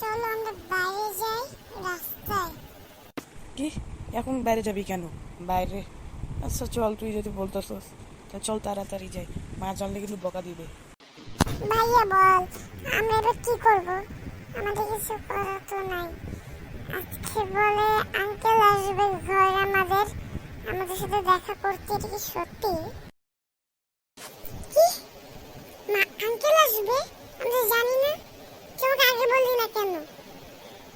চলো আমরা বাইরে যাই রাস্তায়। কি এখন বাইরে যাবি কেন? বাইরে? আচ্ছা চল, তুই যদি বলতেছস তা চল তাড়াতাড়ি যাই, মা জানলে কিন্তু বকা দিবে। ভাইয়া বল, আমরা এবার কি করব? আমাদের কিছু করার তো নাই। আজকে বলে আঙ্কেল আসবে ঘরে আমাদের সাথে দেখা করতে। এটা কি সত্যি? কি মা আঙ্কেল আসবে? আমরা জানি না। তুই আমাকে আগে বললি না কেন?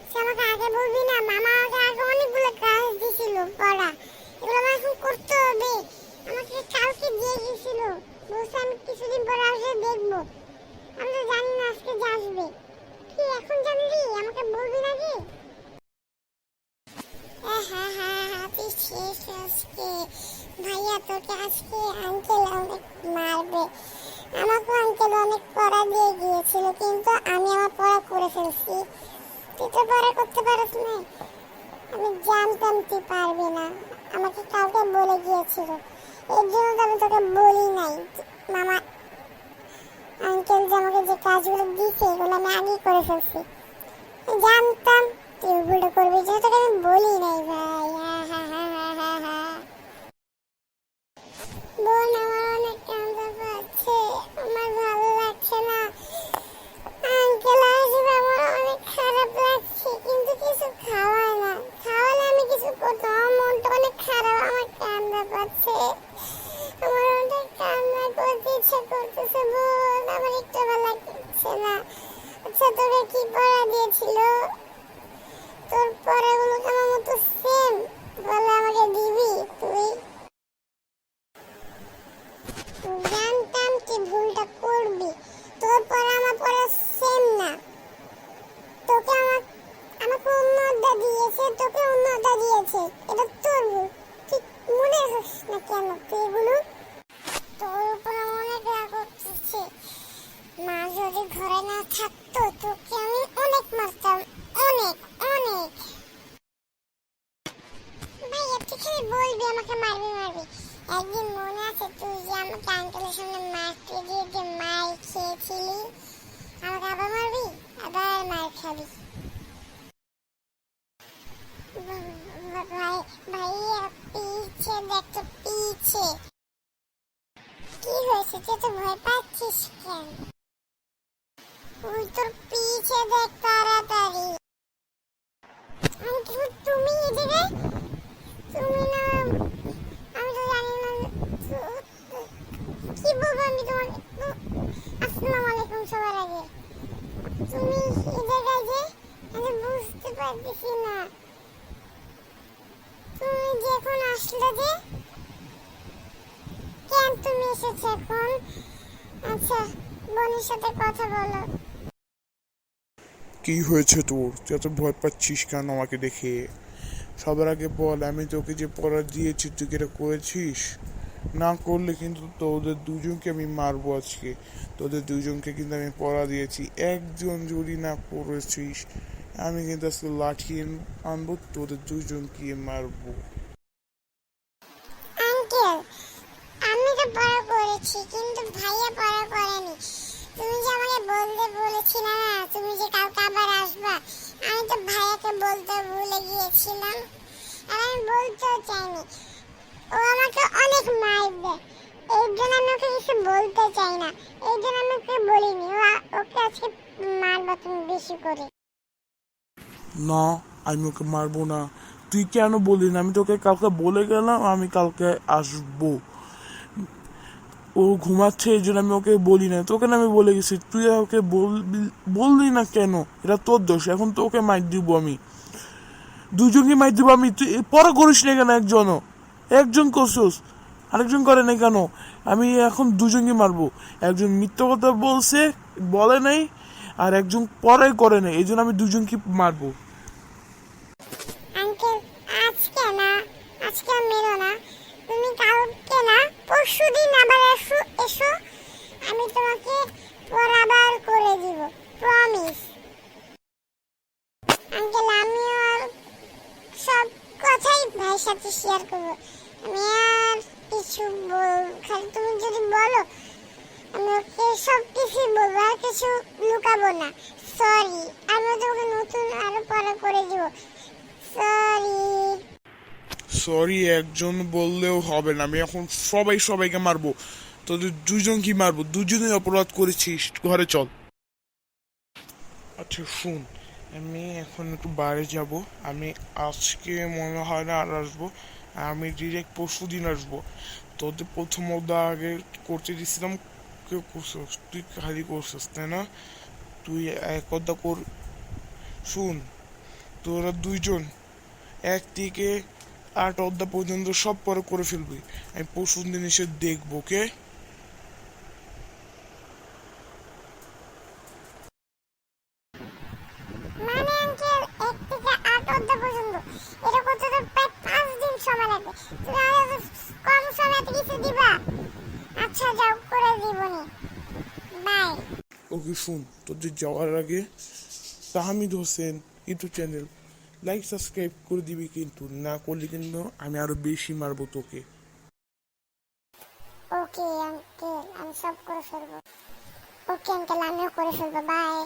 তুই আমাকে আগে বলবি না? মামা আমাকে আগে অনেকগুলো কাজ দিছিল পড়া, এগুলো আমার এখন করতে হবে। আমাকে কালকে দিয়ে গেছিল, বলছে আমি কিছুদিন পরে আসে দেখবো। আমি তো জানি না আজকে যে আসবে। তুই এখন জানলি? আমাকে বলবি না কি? তুই শেষ আজকে। ভাইয়া তোকে আজকে আঙ্কেল অনেক মারবে। আমাকে আঙ্কেল অনেক পড়া দিয়ে গিয়েছিল, কিন্তু আমি আমার পড়া করে ফেলছি। তুই তো পড়া করতে পারিস না। আমি জানতাম তুই পারবি না, আমাকে কাউকে বলে গিয়েছিল। এর জন্য তো আমি তোকে বলি নাই। মামা আঙ্কেল যে আমাকে যে কাজগুলো দিছে এগুলো আমি আগেই করে ফেলছি। জানতাম তুই ওগুলো করবি, যেটা তোকে আমি বলি নাই ভাই। বোন, আমার অনেক কান্না পাচ্ছে, আমার ভালো লাগছে না। আঙ্কেল আসবে, আমার অনেক খারাপ লাগছে, কিন্তু কিছু খাওয়ায় না। খাওয়ালে আমি কিছু করতাম। আমার মনটা অনেক খারাপ, আমার কান্না পাচ্ছে, আমার অনেক কান্না করতে ইচ্ছে করতেছে। বোন, আমার একটু ভালো লাগছে না। আচ্ছা তোকে কি পড়া দিয়েছিল? তোর পড়াগুলো আমার মতো সেম বলে আমাকে দিবি তুই? জানতাম তুই ভুলটা করবি। তোর পড়া আমার পড়া সেম না। তোকে আমাকে অন্য অধ্যা দিয়েছে, তোকে অন্য অধ্যা দিয়েছে। এটা তোর ভুল। তুই মনে হস না কেন তুই এগুলো? তোর উপর আমার অনেক রাগ হচ্ছে। মা যদি ঘরে না থাকতো তোকে আমি অনেক মারতাম, অনেক অনেক। ভাইয়া তুই খালি বলবি আমাকে মারবি মারবি। একদিন মনে আছে তুই যে আমাকে আঙ্কেলের সামনে মারতে দিয়ে যে মার খেয়েছিলি? আমাকে আবার মারবি, আবার মার খাবি। ভাইয়া পিছে দেখ তো, পিছে কি হয়েছে? তুই তো ভয় পাচ্ছিস কেন? ওই তোর পিছে দেখ তাড়াতাড়ি। তুমি এদিকে, তুমি না, আমি তো জানি না কি বলবো আমি তোমাকে। আসসালামু আলাইকুম সবার আগে। তুমি এই জায়গায় যে, আমি বুঝতে পারতেছি না। তুমি যে এখন আসলে যে, কেন তুমি এসেছো এখন? আচ্ছা বোনের সাথে কথা বলো। কি হয়েছে তোর? তুই এত ভয় পাচ্ছিস কেন আমাকে দেখে? সবার আগে বল, আমি তোকে যে পড়া দিয়েছি তুই কি এটা করেছিস? না করলে কিন্তু তোদের দুজনকে আমি মারবো আজকে। তোদের দুজনকে কিন্তু আমি পড়া দিয়েছি, একজন যদি না করেছিস আমি কিন্তু আজকে লাঠি আনবো, তোদের দুজনকে মারবো। আঙ্কেল, আমি তো পড়া করেছি, কিন্তু ভাইয়া পড়া করেনি। তুমি যে আমাকে বলতে বলেছিলে না তুমি যে কালকে আবার আসবা, আমি তো ভাইয়াকে বলতে ভুলে গিয়েছিলাম। আর আমি বলতেও চাইনি। ও আমাকে অনেক মারবে, এই জন্য আমি ওকে কিছু বলতে চাই না। এই জন্য আমি ওকে বলিনি। ওকে আজকে মারবা তুমি বেশি করে। না, আমি ওকে মারবো না। তুই কেন বললি না? আমি তোকে কালকে বলে গেলাম আমি কালকে আসবো। ও ঘুমাচ্ছে এই জন্য আমি ওকে বলি না। তোকে না আমি বলে গেছি, তুই ওকে বললি না কেন? এটা তোর দোষ। এখন তোকে মাইর দিব আমি, দুজনকে মাইর দিব আমি। তুই পড়া করিস না কেন? একজন করছিস, আরেকজন করে নাই কেন? আমি এখন দুজনকে মারবো। একজন মিথ্যা কথা বলে নাই, আর একজন পড়াই করে নাই, এই জন্য আমি দুজনকে মারবো। আঙ্কেল, আজকে না, আজকে মেরো না। তুমি কালকে না পরশুদিন আবার এসো, আমি তোমাকে পড়াবার করে দিব, প্রমিস। আঙ্কেল, আমি আর সব কথাই ভাইয়ের সাথে শেয়ার করবো। আমি আর কিছু খালি তুমি যদি বলো আমি ওকে সব কিছু বলবো, আর কিছু লুকাবো না। সরি, আমি তোকে নতুন আরো পড়া করে দিব। সরি। সরি একজন বললেও হবে না, আমি এখন সবাইকে মারবো। তোদের দুজন কি মারবো? দুজনেই অপরাধ করেছিস, ঘরে চল। আচ্ছা শুন, আমি এখন একটু বাইরে যাব। আমি আজকে মনে হয় না আর আসবো। আমি ডিরেক্ট পরশু দিন আসবো। তোদের প্রথম ওদা আগে করতে দিছিলাম, কেউ করছিস? তুই খালি করছিস তাই না? তুই এক অদা কর। শুন, তোরা দুইজন এক থেকে 8 অধ্যায় পর্যন্ত সব পরে করে ফেলবি। আমি পরশু দিন এসে দেখবো, ওকে? মানে আঙ্কেল 1 থেকে 8 অধ্যায় পর্যন্ত, এটা করতে তো প্রায় 5 দিন সময় লাগবে। তুমি আমাকে কম সময়তে কিছু দিবা? আচ্ছা যাও, করে দিবনি। বাই। ওকে শুন, তোদের যাওয়ার আগে Tahmid Hossain YouTube channel like subscribe করে দিবি, কিন্তু না করলে কিন্তু আমি আরো বেশি মারবো তোকে। ওকে আঙ্কেল, আমি সব করে ফেলবো। ওকে আঙ্কেল, আমিও করে ফেলবো। বাই।